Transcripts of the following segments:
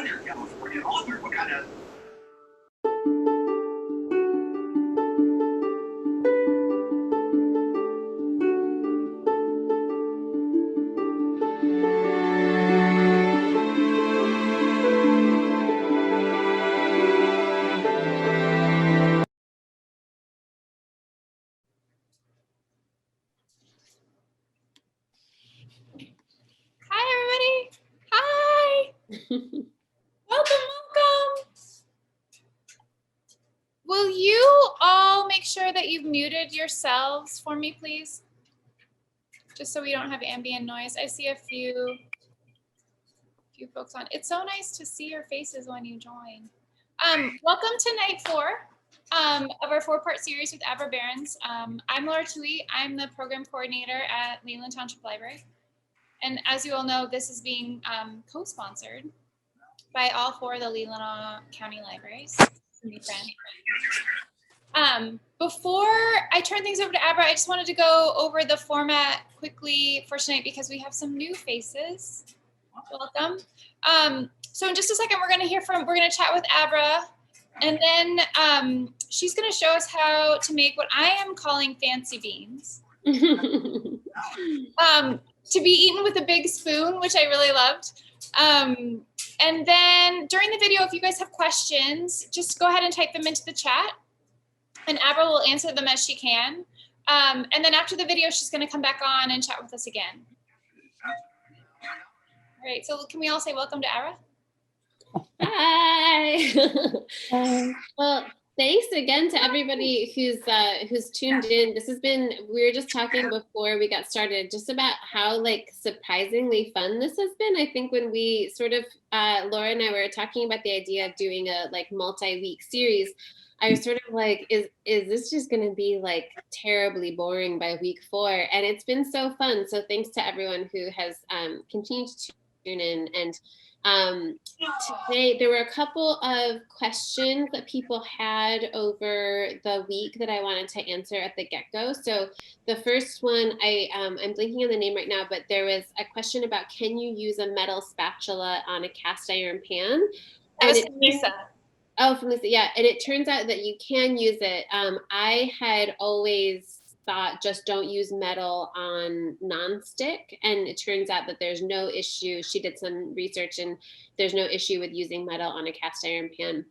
Southern California author. What kind of Hi, everybody. Hi. Welcome. Will you all make sure that you've muted yourselves for me, please? Just so we don't have ambient noise. I see a few folks on. It's so nice to see your faces when you join. Welcome to night 4 of our 4-part series with Abra Berens. I'm Laura Tui. I'm the program coordinator at Leland Township Library. And as you all know, this is being co-sponsored by all 4 of the Leelanau County Libraries. Before I turn things over to Abra, I just wanted to go over the format quickly for tonight because we have some new faces. Welcome. So in just a second, we're going to chat with Abra, and then she's going to show us how to make what I am calling fancy beans. To be eaten with a big spoon, which I really loved. And then during the video, if you guys have questions, just go ahead and type them into the chat, and Abra will answer them as she can. And then after the video, she's going to come back on and chat with us again. All right, so can we all say welcome to Abra? Hi. Well, thanks again to everybody who's tuned in. We were just talking before we got started just about how surprisingly fun this has been. I think when we sort of Laura and I were talking about the idea of doing a multi-week series, I was sort of like, is this just going to be terribly boring by week 4? And it's been so fun. So thanks to everyone who has continued to tune in. And today there were a couple of questions that people had over the week that I wanted to answer at the get-go. So the first one, I'm blanking on the name right now, but there was a question about, can you use a metal spatula on a cast iron pan? That was from Lisa. Oh, from Lisa, yeah. And it turns out that you can use it. I had always thought just don't use metal on nonstick, and it turns out that there's no issue. She did some research and there's no issue with using metal on a cast iron pan.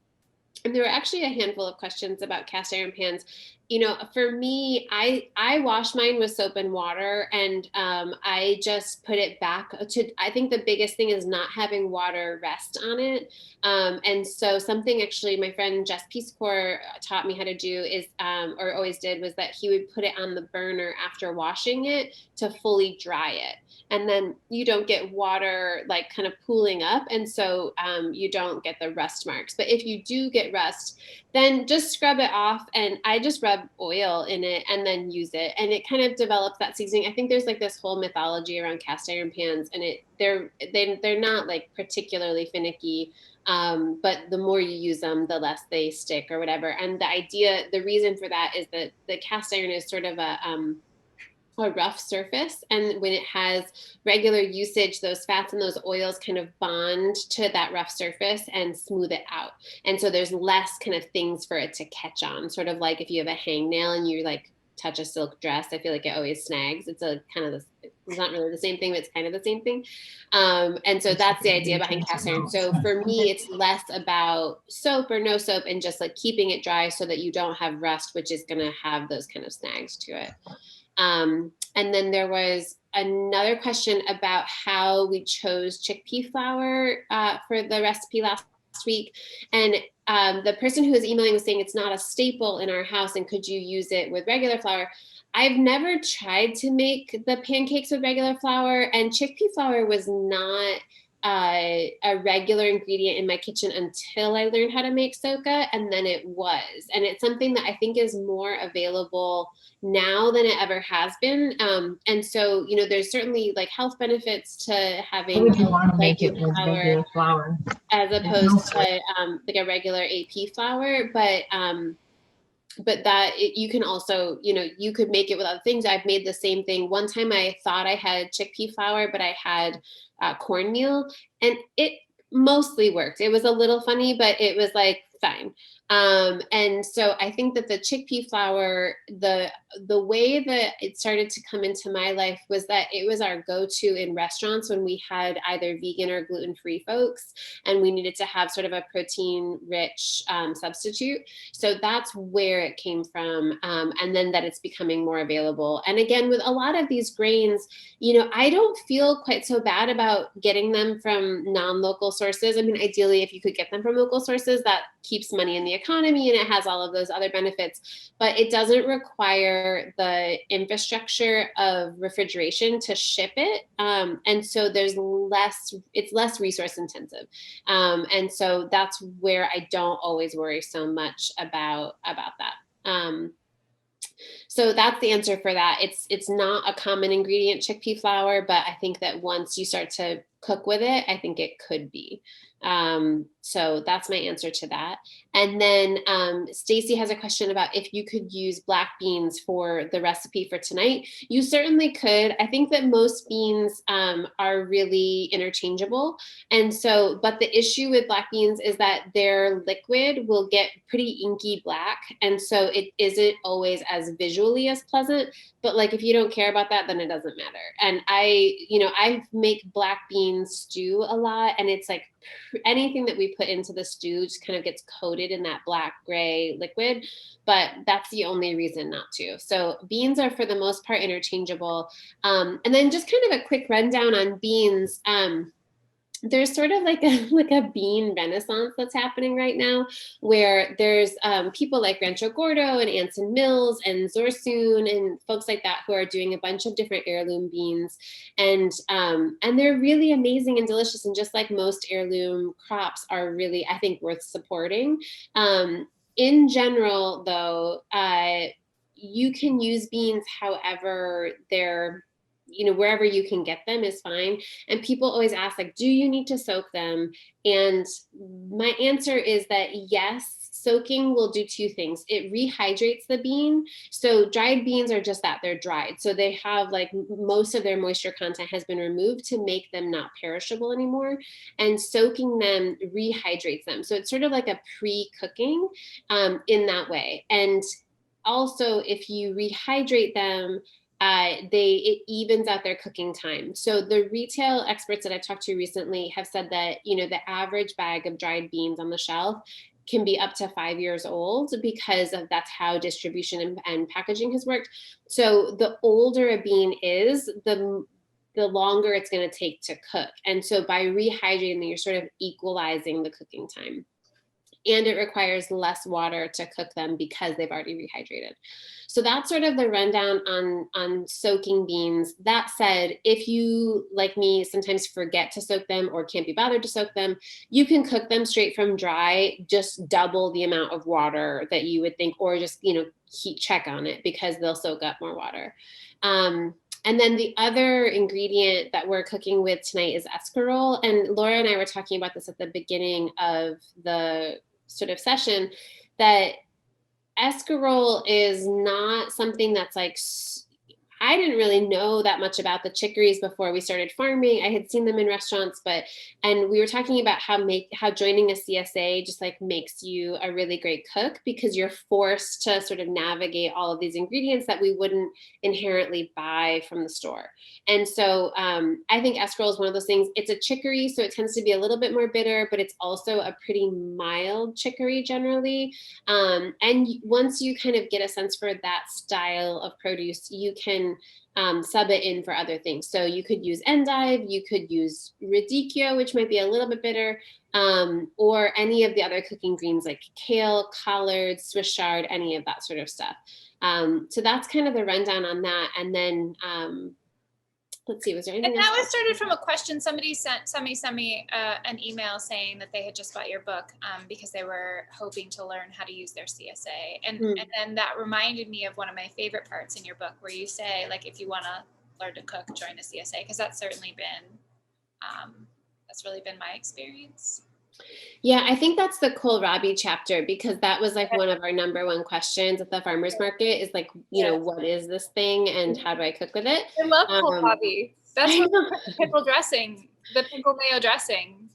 And there were actually a handful of questions about cast iron pans. You know, for me, I wash mine with soap and water, and I just put it back to, I think the biggest thing is not having water rest on it. And so something actually my friend Jess Peace Corps taught me how to do is, or always did, was that he would put it on the burner after washing it to fully dry it. And then you don't get water kind of pooling up. And so you don't get the rust marks. But if you do get rust, then just scrub it off. And I just rub oil in it and then use it. And it kind of develops that seasoning. I think there's this whole mythology around cast iron pans, and they're not particularly finicky. But the more you use them, the less they stick or whatever. And the reason for that is that the cast iron is sort of a rough surface, and when it has regular usage, those fats and those oils kind of bond to that rough surface and smooth it out. And so there's less kind of things for it to catch on, sort of like if you have a hangnail and you touch a silk dress, I feel like it always snags. It's it's not really the same thing, but it's kind of the same thing. And so that's the idea behind cast iron. So for me, it's less about soap or no soap and just keeping it dry so that you don't have rust, which is going to have those kind of snags to it. And then there was another question about how we chose chickpea flour for the recipe last week. And the person who was emailing was saying it's not a staple in our house, and could you use it with regular flour? I've never tried to make the pancakes with regular flour, and chickpea flour was not a regular ingredient in my kitchen until I learned how to make soka, and then it was. And it's something that I think is more available now than it ever has been. And so, there's certainly health benefits to having would you want to make it with regular flour as opposed to a regular AP flour, but that you can also, you could make it with other things. I've made the same thing. One time I thought I had chickpea flour, but I had cornmeal, and it mostly worked. It was a little funny, but it was like fine. And so I think that the chickpea flour, the way that it started to come into my life was that it was our go-to in restaurants when we had either vegan or gluten-free folks, and we needed to have sort of a protein-rich substitute. So that's where it came from, and then that it's becoming more available. And again, with a lot of these grains, you know, I don't feel quite so bad about getting them from non-local sources. I mean, ideally, if you could get them from local sources, that keeps money in the economy and it has all of those other benefits, but it doesn't require the infrastructure of refrigeration to ship it. And so it's less resource intensive. And so that's where I don't always worry so much about that. So that's the answer for that. It's not a common ingredient, chickpea flour, but I think that once you start to cook with it, I think it could be. So that's my answer to that. And then Stacy has a question about if you could use black beans for the recipe for tonight. You certainly could. I think that most beans are really interchangeable. And so, but the issue with black beans is that their liquid will get pretty inky black. And so it isn't always as visually as pleasant, but like, if you don't care about that, then it doesn't matter. And I make black bean stew a lot, and it's like anything that we put into the stew just kind of gets coated in that black gray liquid, but that's the only reason not to. So beans are for the most part interchangeable. And then just kind of a quick rundown on beans. There's sort of like a bean renaissance that's happening right now, where there's people like Rancho Gordo and Anson Mills and Zorsoon and folks like that who are doing a bunch of different heirloom beans, and they're really amazing and delicious. And just like most heirloom crops are really, I think, worth supporting. In general, though, you can use beans however they're, wherever you can get them is fine. And people always ask, like, do you need to soak them? And my answer is that yes, soaking will do two things. It rehydrates the bean. So dried beans are just that, they're dried. So they have like most of their moisture content has been removed to make them not perishable anymore. And soaking them rehydrates them. So it's sort of like a pre-cooking in that way. And also, if you rehydrate them, it evens out their cooking time. So the retail experts that I talked to recently have said that, the average bag of dried beans on the shelf can be up to 5 years old because that's how distribution and packaging has worked. So the older a bean is, the longer it's going to take to cook. And so by rehydrating them, you're sort of equalizing the cooking time. And it requires less water to cook them because they've already rehydrated. So that's sort of the rundown on soaking beans. That said, if you, like me, sometimes forget to soak them or can't be bothered to soak them, you can cook them straight from dry, just double the amount of water that you would think, or just, check on it because they'll soak up more water. And then the other ingredient that we're cooking with tonight is escarole. And Laura and I were talking about this at the beginning of the sort of session, that escarole is not something that's like, I didn't really know that much about the chicories before we started farming. I had seen them in restaurants, and we were talking about how joining a CSA just like makes you a really great cook, because you're forced to sort of navigate all of these ingredients that we wouldn't inherently buy from the store. And so I think escarole is one of those things. It's a chicory, so it tends to be a little bit more bitter, but it's also a pretty mild chicory generally. And once you kind of get a sense for that style of produce, you can sub it in for other things. So you could use endive, you could use radicchio, which might be a little bit bitter, or any of the other cooking greens like kale, collards, Swiss chard, any of that sort of stuff. So that's kind of the rundown on that. And then let's see, was there anything else? And that was started from a question. Somebody sent me an email saying that they had just bought your book because they were hoping to learn how to use their CSA. And then that reminded me of one of my favorite parts in your book, where you say, like, if you want to learn to cook, join a CSA, because that's certainly been, that's really been my experience. Yeah, I think that's the kohlrabi chapter, because that was like one of our number one questions at the farmer's market is like, what is this thing and how do I cook with it? I love kohlrabi. That's what the pickle dressing, the pickle mayo dressing.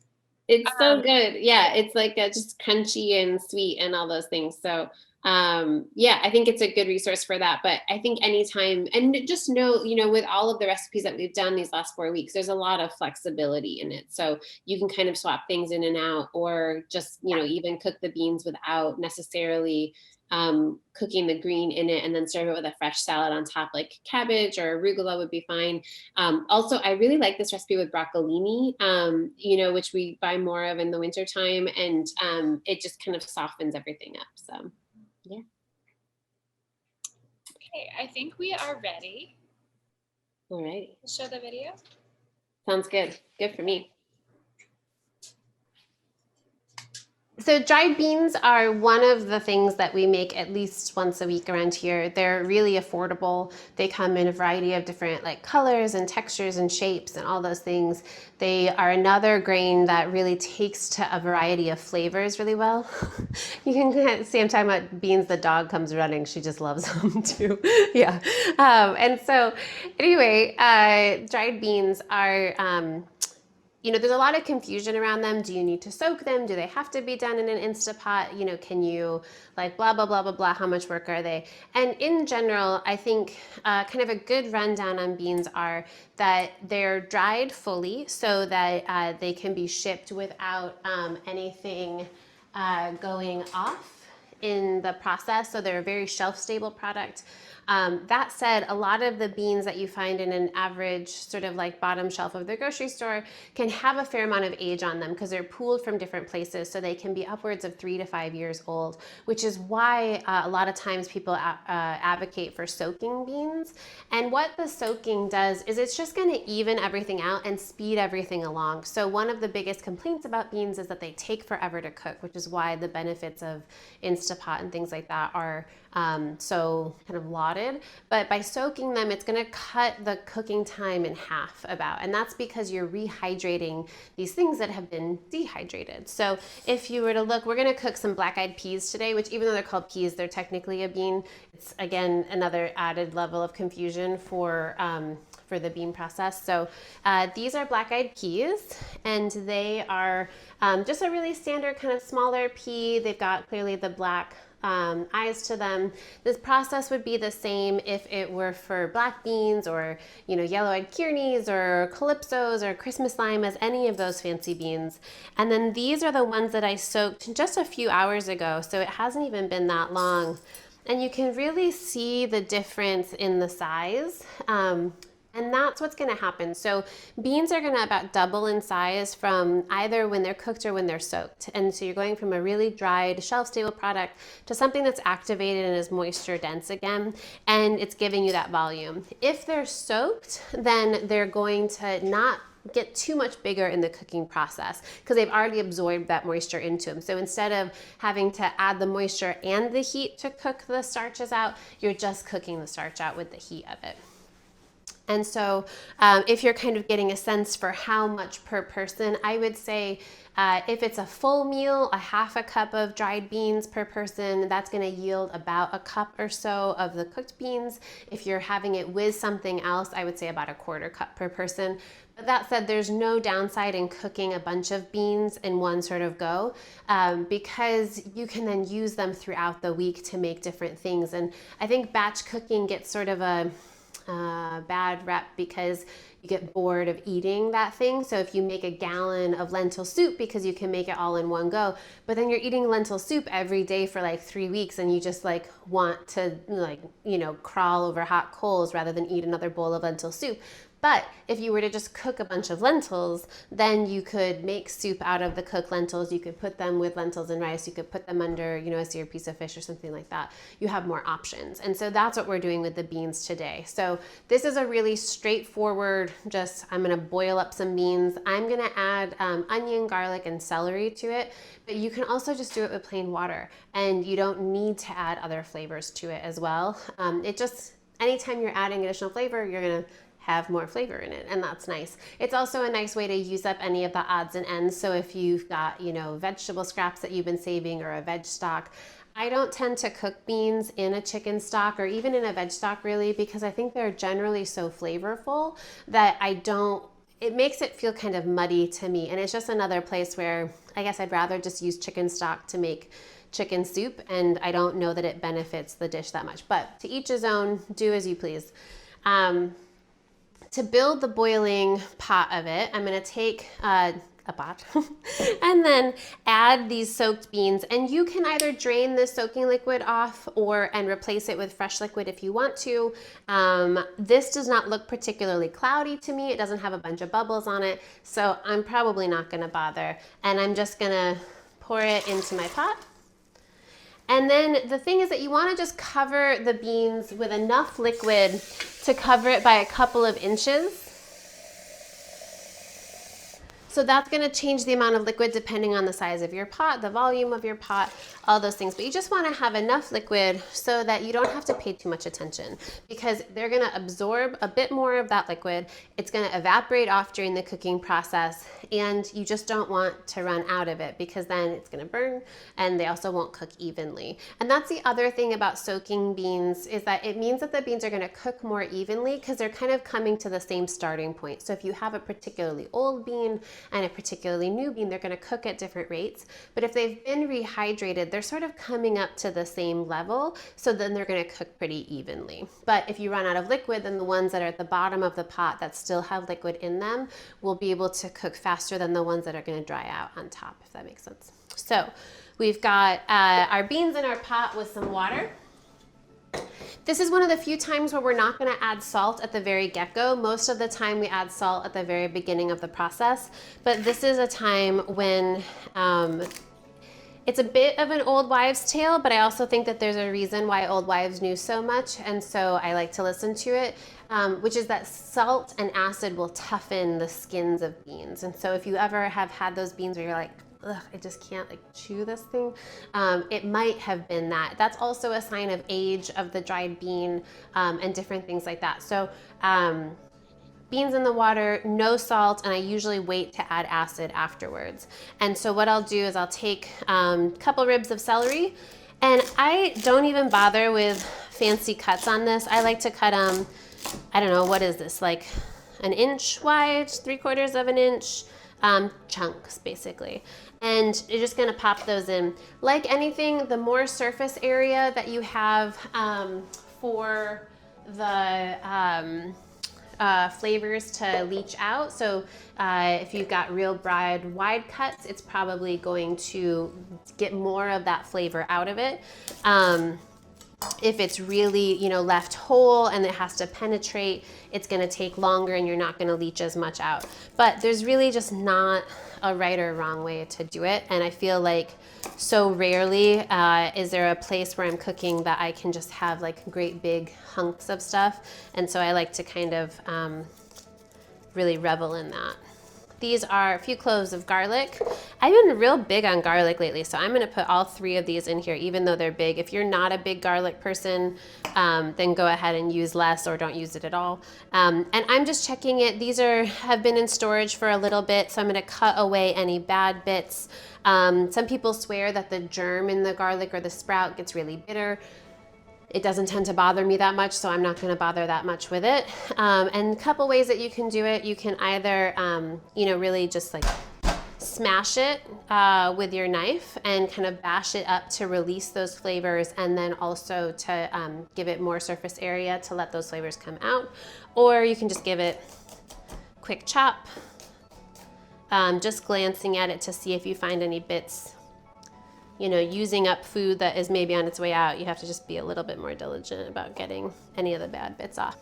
It's so good. Yeah, it's like just crunchy and sweet and all those things. So yeah, I think it's a good resource for that. But I think anytime, and just know, with all of the recipes that we've done these last 4 weeks, there's a lot of flexibility in it. So you can kind of swap things in and out, or just, even cook the beans without necessarily cooking the green in it, and then serve it with a fresh salad on top, like cabbage or arugula would be fine. Also, I really like this recipe with broccolini, which we buy more of in the winter time, and it just kind of softens everything up. So, yeah. Okay, I think we are ready. All right. Show the video. Sounds good. Good for me. So dried beans are one of the things that we make at least once a week around here. They're really affordable. They come in a variety of different colors and textures and shapes and all those things. They are another grain that really takes to a variety of flavors really well. You can see I'm talking about beans. The dog comes running. She just loves them too. Yeah. And so anyway, dried beans are there's a lot of confusion around them. Do you need to soak them? Do they have to be done in an Instapot? Can you blah, blah, blah, blah, blah, how much work are they? And in general, I think kind of a good rundown on beans are that they're dried fully so that they can be shipped without anything going off in the process. So they're a very shelf-stable product. That said, a lot of the beans that you find in an average sort of bottom shelf of the grocery store can have a fair amount of age on them because they're pooled from different places. So they can be upwards of 3 to 5 years old, which is why a lot of times people advocate for soaking beans. And what the soaking does is it's just going to even everything out and speed everything along. So one of the biggest complaints about beans is that they take forever to cook, which is why the benefits of Instapot and things like that are so kind of lauded. But by soaking them, it's going to cut the cooking time in half about, and that's because you're rehydrating these things that have been dehydrated. So if you were to look, we're going to cook some black-eyed peas today, which even though they're called peas, they're technically a bean. It's again another added level of confusion for the bean process. So these are black-eyed peas, and they are just a really standard kind of smaller pea. They've got clearly the black eyes to them. This process would be the same if it were for black beans or yellow-eyed kidneys or calypsos or Christmas lime, as any of those fancy beans. And then these are the ones that I soaked just a few hours ago, so it hasn't even been that long. And you can really see the difference in the size. And that's what's going to happen. So beans are going to about double in size from either when they're cooked or when they're soaked. And so you're going from a really dried, shelf-stable product to something that's activated and is moisture dense again, and it's giving you that volume. If they're soaked, then they're going to not get too much bigger in the cooking process because they've already absorbed that moisture into them. So instead of having to add the moisture and the heat to cook the starches out, you're just cooking the starch out with the heat of it. And so if you're kind of getting a sense for how much per person, I would say if it's a full meal, a half a cup of dried beans per person, that's going to yield about a cup or so of the cooked beans. If you're having it with something else, I would say about a quarter cup per person. But that said, there's no downside in cooking a bunch of beans in one sort of go because you can then use them throughout the week to make different things. And I think batch cooking gets sort of a bad rep because you get bored of eating that thing. So if you make a gallon of lentil soup because you can make it all in one go, but then you're eating lentil soup every day for 3 weeks and you just want to crawl over hot coals rather than eat another bowl of lentil soup. But if you were to just cook a bunch of lentils, then you could make soup out of the cooked lentils. You could put them with lentils and rice. You could put them under, a seared piece of fish or something like that. You have more options. And so that's what we're doing with the beans today. So this is a really straightforward, I'm going to boil up some beans. I'm going to add onion, garlic, and celery to it. But you can also just do it with plain water. And you don't need to add other flavors to it as well. Anytime you're adding additional flavor, you're going to have more flavor in it, and that's nice. It's also a nice way to use up any of the odds and ends. So if you've got, vegetable scraps that you've been saving or a veg stock, I don't tend to cook beans in a chicken stock or even in a veg stock really, because I think they're generally so flavorful that I don't it makes it feel kind of muddy to me. And it's just another place where I guess I'd rather just use chicken stock to make chicken soup, and I don't know that it benefits the dish that much. But to each his own, do as you please. To build the boiling pot of it, I'm going to take a pot and then add these soaked beans, and you can either drain the soaking liquid off and replace it with fresh liquid if you want to. This does not look particularly cloudy to me. It doesn't have a bunch of bubbles on it, so I'm probably not going to bother, and I'm just going to pour it into my pot. And then the thing is that you want to just cover the beans with enough liquid to cover it by a couple of inches. So that's going to change the amount of liquid depending on the size of your pot, the volume of your pot, all those things. But you just want to have enough liquid so that you don't have to pay too much attention, because they're going to absorb a bit more of that liquid. It's going to evaporate off during the cooking process, and you just don't want to run out of it, because then it's going to burn and they also won't cook evenly. And that's the other thing about soaking beans, is that it means that the beans are going to cook more evenly because they're kind of coming to the same starting point. So if you have a particularly old bean and a particularly new bean, they're going to cook at different rates. But if they've been rehydrated, they're sort of coming up to the same level, so then they're going to cook pretty evenly. But if you run out of liquid, then the ones that are at the bottom of the pot that still have liquid in them will be able to cook faster than the ones that are going to dry out on top, if that makes sense. So we've got our beans in our pot with some water. This is one of the few times where we're not going to add salt at the very get-go. Most of the time we add salt at the very beginning of the process, but this is a time when it's a bit of an old wives' tale, but I also think that there's a reason why old wives knew so much, and so I like to listen to it, which is that salt and acid will toughen the skins of beans. And so if you ever have had those beans where you're like, ugh, I just can't chew this thing, it might have been that. That's also a sign of age of the dried bean, and different things like that. So beans in the water, no salt, and I usually wait to add acid afterwards. And so what I'll do is I'll take a couple ribs of celery, and I don't even bother with fancy cuts on this. I like to cut them, I don't know, what is this, like an inch wide, 3/4 of an inch, chunks basically. And you're just gonna pop those in. Like anything, the more surface area that you have for the flavors to leach out. So if you've got real broad, wide cuts, it's probably going to get more of that flavor out of it. If it's really, left whole and it has to penetrate, it's going to take longer and you're not going to leach as much out. But there's really just not a right or wrong way to do it. And I feel like so rarely is there a place where I'm cooking that I can just have like great big hunks of stuff. And so I like to kind of really revel in that. These are a few cloves of garlic. I've been real big on garlic lately, so I'm gonna put all 3 of these in here, even though they're big. If you're not a big garlic person, then go ahead and use less or don't use it at all. And I'm just checking it. These have been in storage for a little bit, so I'm gonna cut away any bad bits. Some people swear that the germ in the garlic or the sprout gets really bitter. It doesn't tend to bother me that much, so I'm not going to bother that much with it. And a couple ways that you can do it. You can either, really just like smash it with your knife and kind of bash it up to release those flavors, and then also to give it more surface area to let those flavors come out. Or you can just give it a quick chop, just glancing at it to see if you find any bits. Using up food that is maybe on its way out, you have to just be a little bit more diligent about getting any of the bad bits off.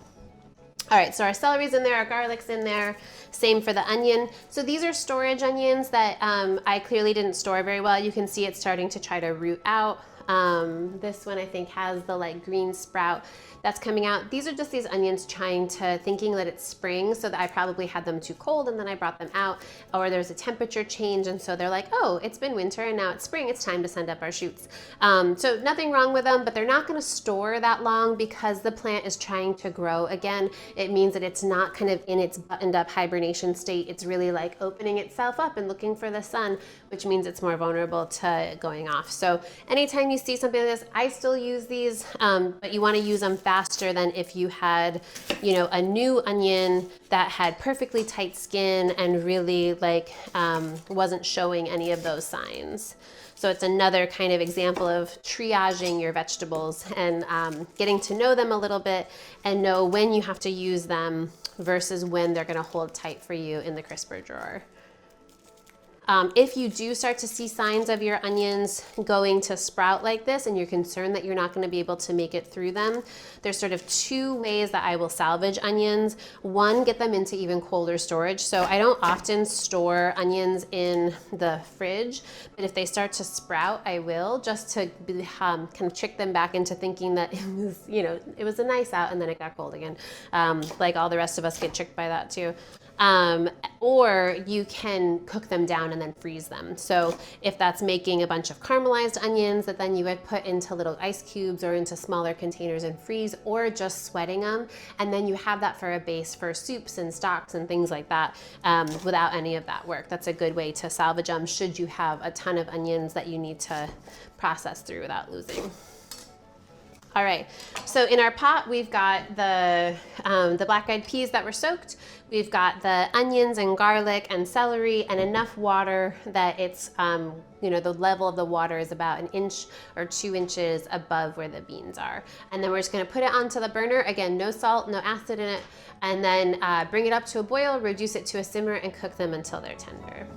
All right, so our celery's in there, our garlic's in there, same for the onion. So these are storage onions that I clearly didn't store very well. You can see it's starting to try to root out. This one I think has the like green sprout that's coming out. These are just these onions thinking that it's spring, so that I probably had them too cold and then I brought them out, or there's a temperature change and so they're like, oh, it's been winter and now it's spring, it's time to send up our shoots. So nothing wrong with them, but they're not going to store that long because the plant is trying to grow again. It means that it's not kind of in its buttoned up hibernation state. It's really like opening itself up and looking for the sun, which means it's more vulnerable to going off. So anytime you you see something like this, I still use these, but you want to use them faster than if you had, you know, a new onion that had perfectly tight skin and really like wasn't showing any of those signs. So it's another kind of example of triaging your vegetables and getting to know them a little bit and know when you have to use them versus when they're going to hold tight for you in the crisper drawer. If you do start to see signs of your onions going to sprout like this and you're concerned that you're not going to be able to make it through them, there's sort of two ways that I will salvage onions. One, get them into even colder storage. So I don't often store onions in the fridge, but if they start to sprout, I will, just to kind of trick them back into thinking that it was, you know, it was a nice out and then it got cold again. Like all the rest of us get tricked by that too. Or you can cook them down and then freeze them. So if that's making a bunch of caramelized onions that then you would put into little ice cubes or into smaller containers and freeze, or just sweating them, and then you have that for a base for soups and stocks and things like that without any of that work. That's a good way to salvage them should you have a ton of onions that you need to process through without losing. All right, so in our pot, we've got the black-eyed peas that were soaked. We've got the onions and garlic and celery and enough water that it's, you know, the level of the water is about 1 inch or 2 inches above where the beans are. And then we're just gonna put it onto the burner. Again, no salt, no acid in it. And then bring it up to a boil, reduce it to a simmer, and cook them until they're tender.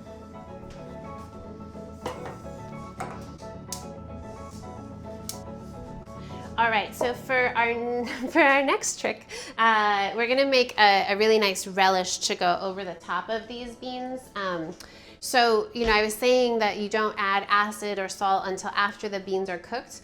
All right, so for our next trick, we're gonna make a really nice relish to go over the top of these beans. So, you know, I was saying that you don't add acid or salt until after the beans are cooked,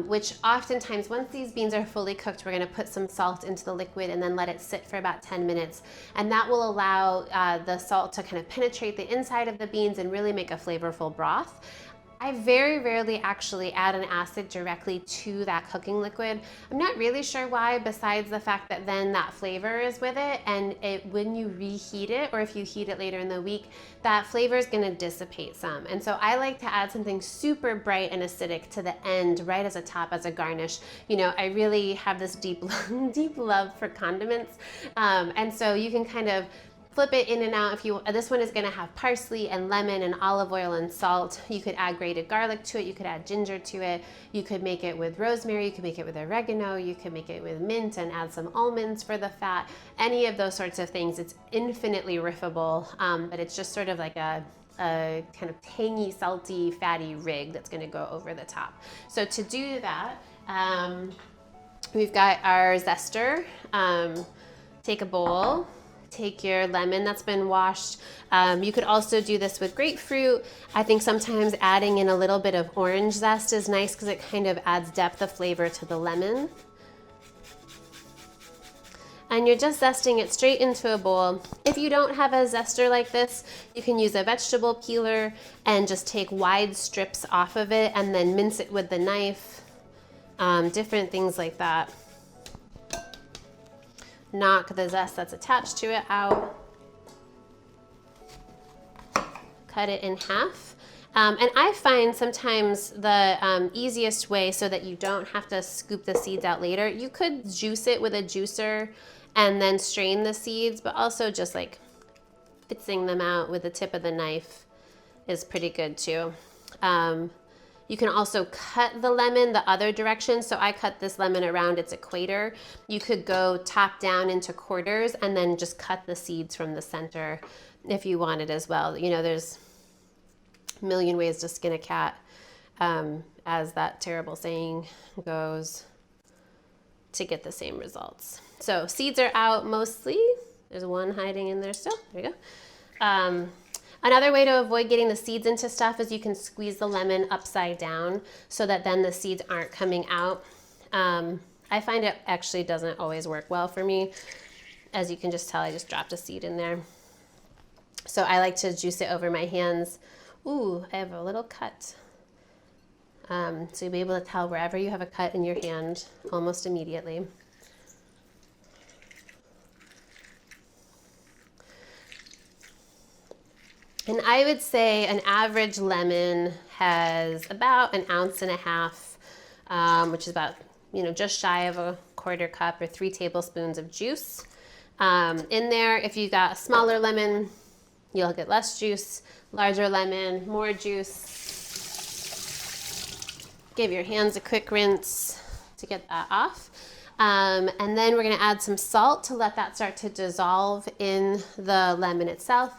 which oftentimes once these beans are fully cooked, we're gonna put some salt into the liquid and then let it sit for about 10 minutes. And that will allow the salt to kind of penetrate the inside of the beans and really make a flavorful broth. I very rarely actually add an acid directly to that cooking liquid. I'm not really sure why, besides the fact that then that flavor is with it, and when you reheat it, or if you heat it later in the week, that flavor is gonna dissipate some. And so I like to add something super bright and acidic to the end, right as a top, as a garnish. You know, I really have this deep love for condiments. And so you can kind of flip it in and out. If you, this one is gonna have parsley and lemon and olive oil and salt. You could add grated garlic to it. You could add ginger to it. You could make it with rosemary. You could make it with oregano. You could make it with mint and add some almonds for the fat. Any of those sorts of things. It's infinitely riffable, but it's just sort of like a kind of tangy, salty, fatty rig that's gonna go over the top. So to do that, we've got our zester. Take a bowl. Take your lemon that's been washed. You could also do this with grapefruit. I think sometimes adding in a little bit of orange zest is nice because it kind of adds depth of flavor to the lemon. And you're just zesting it straight into a bowl. If you don't have a zester like this, you can use a vegetable peeler and just take wide strips off of it and then mince it with the knife. Different things like that. Knock the zest that's attached to it out. Cut it in half. And I find sometimes the easiest way so that you don't have to scoop the seeds out later, you could juice it with a juicer and then strain the seeds, but also just like fitzing them out with the tip of the knife is pretty good too. You can also cut the lemon the other direction. So I cut this lemon around its equator. You could go top down into quarters and then just cut the seeds from the center if you wanted as well. You know, there's a million ways to skin a cat, as that terrible saying goes, to get the same results. So seeds are out mostly. There's one hiding in there still. There you go. Another way to avoid getting the seeds into stuff is you can squeeze the lemon upside down so that then the seeds aren't coming out. I find it actually doesn't always work well for me. As you can just tell, I just dropped a seed in there. So I like to juice it over my hands. Ooh, I have a little cut. So you'll be able to tell wherever you have a cut in your hand almost immediately. And I would say an average lemon has about 1.5 ounces, which is about, just shy of a 1/4 cup or 3 tablespoons of juice. In there, if you got a smaller lemon, you'll get less juice. Larger lemon, more juice. Give your hands a quick rinse to get that off. And then we're gonna add some salt to let that start to dissolve in the lemon itself.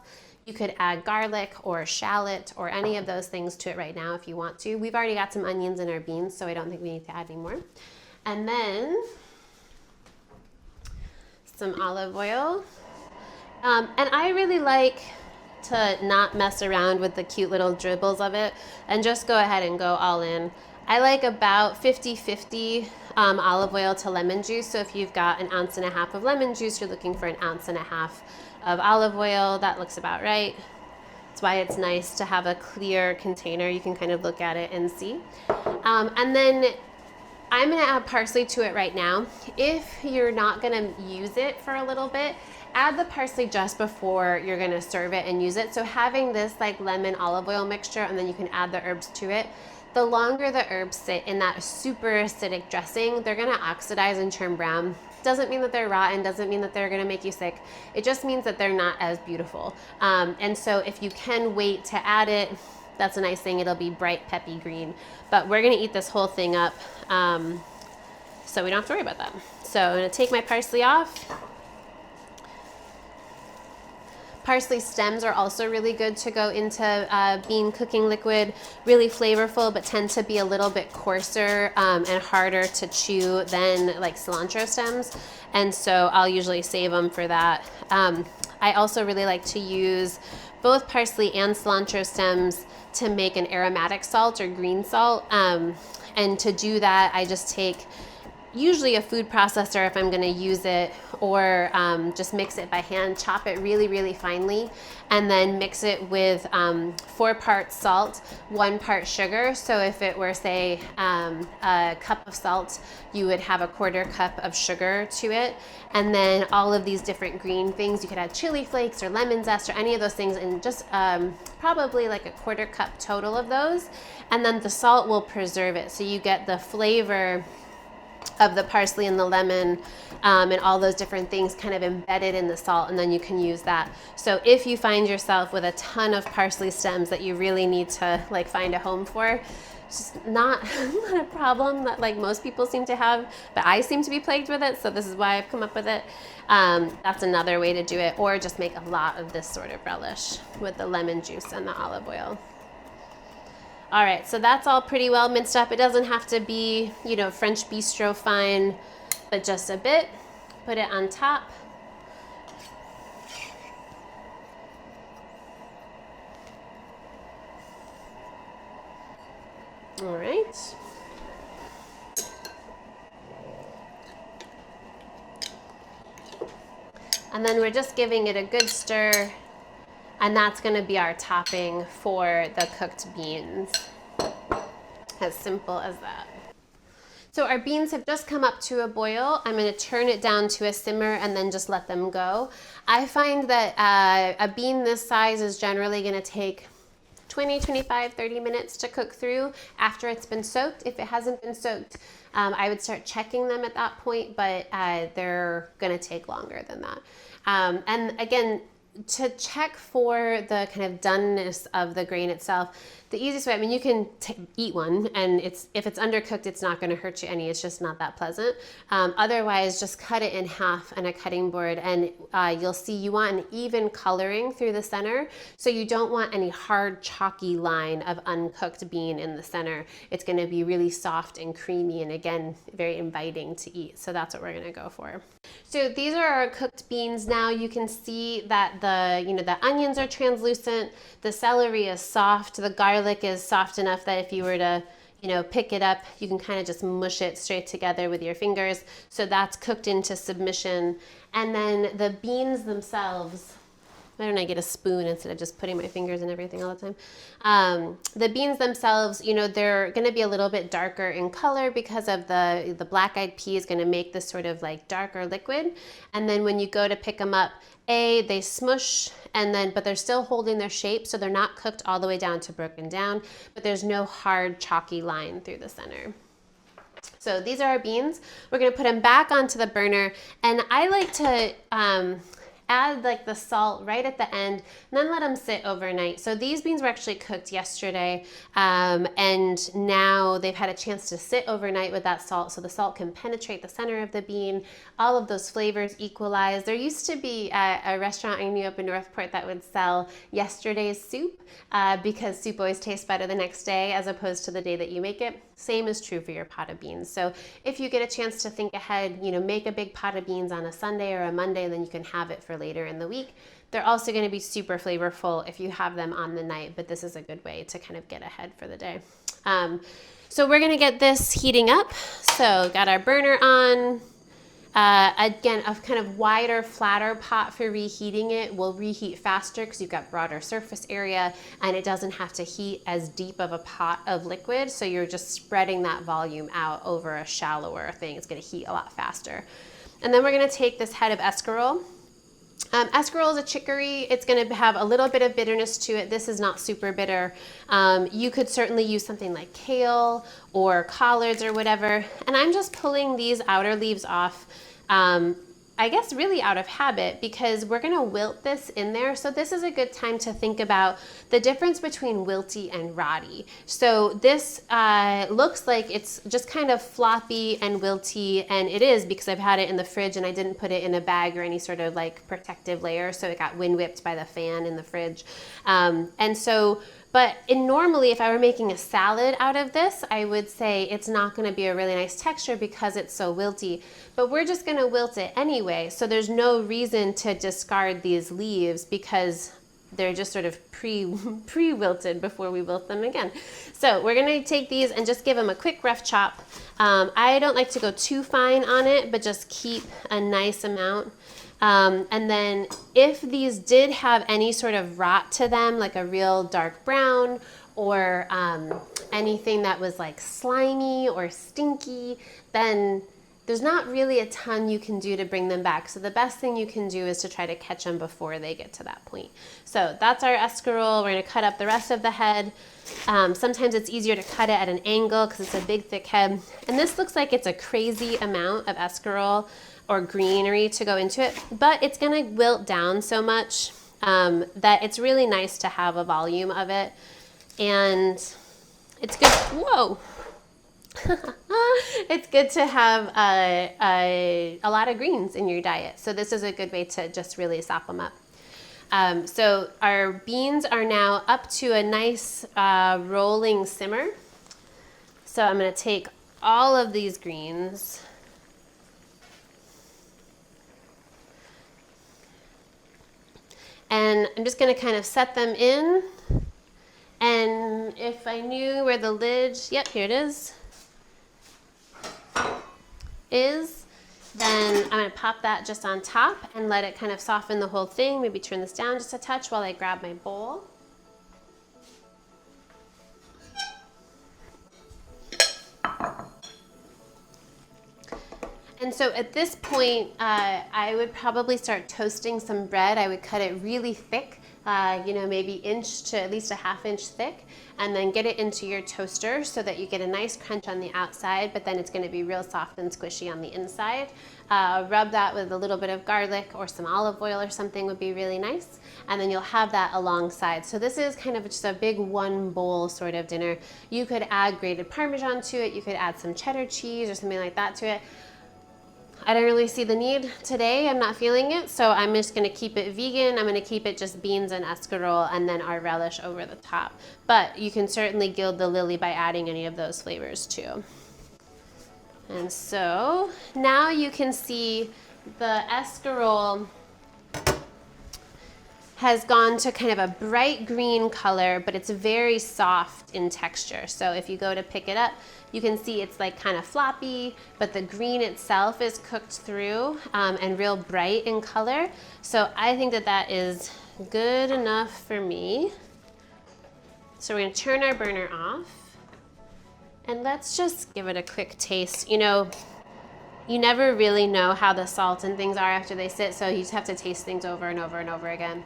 You could add garlic or shallot or any of those things to it right now if you want to. We've already got some onions in our beans, so I don't think we need to add any more. And then some olive oil. And I really like to not mess around with the cute little dribbles of it and just go ahead and go all in. I like about 50-50 olive oil to lemon juice. So if you've got 1.5 ounces of lemon juice, you're looking for 1.5 ounces of olive oil. That looks about right. That's why it's nice to have a clear container. You can kind of look at it and see. And then I'm gonna add parsley to it right now. If you're not gonna use it for a little bit, add the parsley just before you're gonna serve it and use it. So having this like lemon olive oil mixture, and then you can add the herbs to it. The longer the herbs sit in that super acidic dressing, they're gonna oxidize and turn brown. Doesn't mean that they're rotten, doesn't mean that they're gonna make you sick. It just means that they're not as beautiful. And so if you can wait to add it, that's a nice thing. It'll be bright, peppy green. But we're gonna eat this whole thing up, so we don't have to worry about that. So I'm gonna take my parsley off. Parsley stems are also really good to go into bean cooking liquid, really flavorful, but tend to be a little bit coarser and harder to chew than like cilantro stems. And so I'll usually save them for that. I also really like to use both parsley and cilantro stems to make an aromatic salt or green salt. And to do that, I just take usually a food processor if I'm gonna use it, or just mix it by hand, chop it really, really finely, and then mix it with 4 parts salt, 1 part sugar. So if it were, say, a cup of salt, you would have a 1/4 cup of sugar to it. And then all of these different green things, you could add chili flakes or lemon zest or any of those things, and just probably like a 1/4 cup total of those. And then the salt will preserve it. So you get the flavor of the parsley and the lemon and all those different things kind of embedded in the salt, and then you can use that. So if you find yourself with a ton of parsley stems that you really need to like find a home for, it's just not a problem that like most people seem to have, but I seem to be plagued with it, so this is why I've come up with it. That's another way to do it, or just make a lot of this sort of relish with the lemon juice and the olive oil. All right, so that's all pretty well minced up. It doesn't have to be, French bistro fine, but just a bit. Put it on top. All right. And then we're just giving it a good stir. And that's gonna be our topping for the cooked beans. As simple as that. So our beans have just come up to a boil. I'm gonna turn it down to a simmer and then just let them go. I find that a bean this size is generally gonna take 20, 25, 30 minutes to cook through after it's been soaked. If it hasn't been soaked, I would start checking them at that point, but they're gonna take longer than that. And again, to check for the kind of doneness of the grain itself, the easiest way, you can eat one, and if it's undercooked, it's not going to hurt you any. It's just not that pleasant. Otherwise, just cut it in half on a cutting board, and you'll see you want an even coloring through the center. So you don't want any hard, chalky line of uncooked bean in the center. It's going to be really soft and creamy, and again, very inviting to eat. So that's what we're going to go for. So these are our cooked beans now. You can see that the onions are translucent, the celery is soft, the garlic is soft enough that if you were to pick it up, you can kind of just mush it straight together with your fingers. So that's cooked into submission. And then the beans themselves Why don't I get a spoon instead of just putting my fingers in everything all the time? The beans themselves, you know, they're going to be a little bit darker in color because of the black-eyed pea is going to make this sort of like darker liquid. And then when you go to pick them up, they smush but they're still holding their shape, so they're not cooked all the way down to broken down, but there's no hard chalky line through the center. So these are our beans. We're going to put them back onto the burner, and I like to add like the salt right at the end and then let them sit overnight. So these beans were actually cooked yesterday, and now they've had a chance to sit overnight with that salt, so the salt can penetrate the center of the bean, all of those flavors equalize. There used to be a restaurant I knew up in Northport that would sell yesterday's soup because soup always tastes better the next day as opposed to the day that you make it. Same is true for your pot of beans. So if you get a chance to think ahead, you know, make a big pot of beans on a Sunday or a Monday, and then you can have it for later in the week. They're also going to be super flavorful if you have them on the night, but this is a good way to kind of get ahead for the day. So we're going to get this heating up. So got our burner on. Again, a kind of wider, flatter pot for reheating it will reheat faster because you've got broader surface area and it doesn't have to heat as deep of a pot of liquid. So you're just spreading that volume out over a shallower thing. It's going to heat a lot faster. And then we're going to take this head of escarole. Escarole is a chicory. It's going to have a little bit of bitterness to it. This is not super bitter. You could certainly use something like kale or collards or whatever. And I'm just pulling these outer leaves off, I guess really out of habit because we're going to wilt this in there. So this is a good time to think about the difference between wilty and rotty. So this looks like it's just kind of floppy and wilty, and it is because I've had it in the fridge and I didn't put it in a bag or any sort of like protective layer, so it got wind whipped by the fan in the fridge. But normally, if I were making a salad out of this, I would say it's not going to be a really nice texture because it's so wilty. But we're just going to wilt it anyway, so there's no reason to discard these leaves because they're just sort of pre-wilted before we wilt them again. So we're going to take these and just give them a quick rough chop. I don't like to go too fine on it, but just keep a nice amount. And then if these did have any sort of rot to them, like a real dark brown or anything that was like slimy or stinky, then there's not really a ton you can do to bring them back. So the best thing you can do is to try to catch them before they get to that point. So that's our escarole. We're going to cut up the rest of the head. Sometimes it's easier to cut it at an angle because it's a big thick head. And this looks like it's a crazy amount of escarole or greenery to go into it, but it's going to wilt down so much that it's really nice to have a volume of it. And it's good. Whoa. It's good to have a lot of greens in your diet. So this is a good way to just really sop them up. So our beans are now up to a nice rolling simmer. So I'm going to take all of these greens and I'm just going to kind of set them in. And if I knew where the lid, yep, here it is, then I'm going to pop that just on top and let it kind of soften the whole thing. Maybe turn this down just a touch while I grab my bowl. And so at this point, I would probably start toasting some bread. I would cut it really thick, maybe inch to at least a ½ inch thick, and then get it into your toaster so that you get a nice crunch on the outside, but then it's going to be real soft and squishy on the inside. Rub that with a little bit of garlic or some olive oil or something would be really nice, and then you'll have that alongside. So this is kind of just a big one bowl sort of dinner. You could add grated Parmesan to it, you could add some cheddar cheese or something like that to it. I don't really see the need today. I'm not feeling it, so I'm just going to keep it vegan. I'm going to keep it just beans and escarole and then our relish over the top. But you can certainly gild the lily by adding any of those flavors too. And so now you can see the escarole has gone to kind of a bright green color, but it's very soft in texture. So if you go to pick it up, you can see it's like kind of floppy, but the green itself is cooked through and real bright in color. So I think that that is good enough for me. So we're gonna turn our burner off and let's just give it a quick taste. You know, you never really know how the salt and things are after they sit, so you just have to taste things over and over and over again.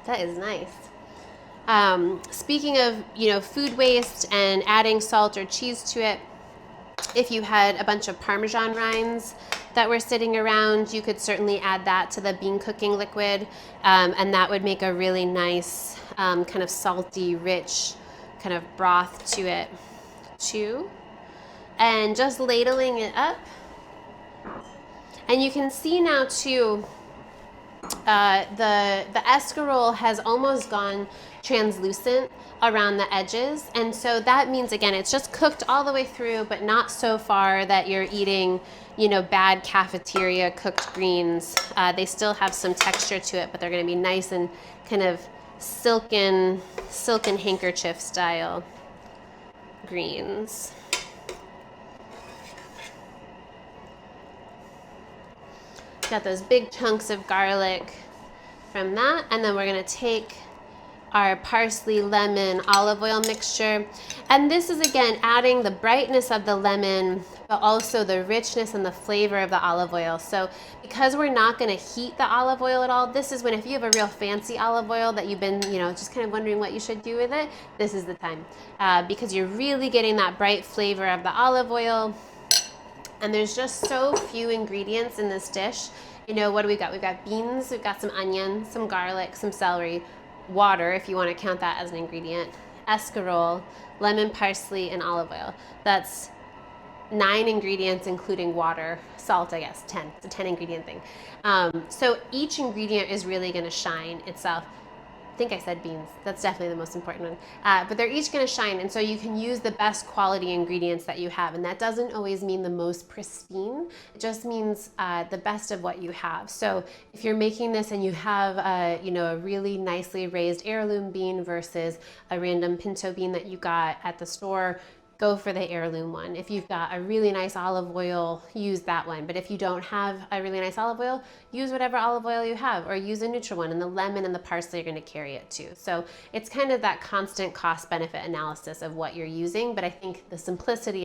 That is nice. Speaking of, you know, food waste and adding salt or cheese to it, if you had a bunch of Parmesan rinds that were sitting around, you could certainly add that to the bean cooking liquid, and that would make a really nice kind of salty, rich kind of broth to it too. And just ladling it up. And you can see now too, the escarole has almost gone translucent around the edges, and so that means, again, it's just cooked all the way through, but not so far that you're eating, you know, bad cafeteria cooked greens. They still have some texture to it, but they're going to be nice and kind of silken handkerchief style greens. Got those big chunks of garlic from that, and then we're gonna take our parsley, lemon, olive oil mixture. And this is, again, adding the brightness of the lemon, but also the richness and the flavor of the olive oil. So because we're not gonna heat the olive oil at all, this is when, if you have a real fancy olive oil that you've been, you know, just kind of wondering what you should do with it, this is the time. Because you're really getting that bright flavor of the olive oil. And there's just so few ingredients in this dish. You know, what do we got? We've got beans, we've got some onion, some garlic, some celery, water, if you want to count that as an ingredient, escarole, lemon, parsley, and olive oil. That's 9 ingredients, including water, salt, I guess, 10. It's a 10 ingredient thing. So each ingredient is really going to shine itself. I think I said beans. That's definitely the most important one. But they're each going to shine, and so you can use the best quality ingredients that you have, and that doesn't always mean the most pristine. It just means the best of what you have. So if you're making this and you have, you know, a really nicely raised heirloom bean versus a random pinto bean that you got at the store, go for the heirloom one. If you've got a really nice olive oil, use that one. But if you don't have a really nice olive oil, use whatever olive oil you have, or use a neutral one, and the lemon and the parsley are going to carry it too. So it's kind of that constant cost benefit analysis of what you're using, but I think the simplicity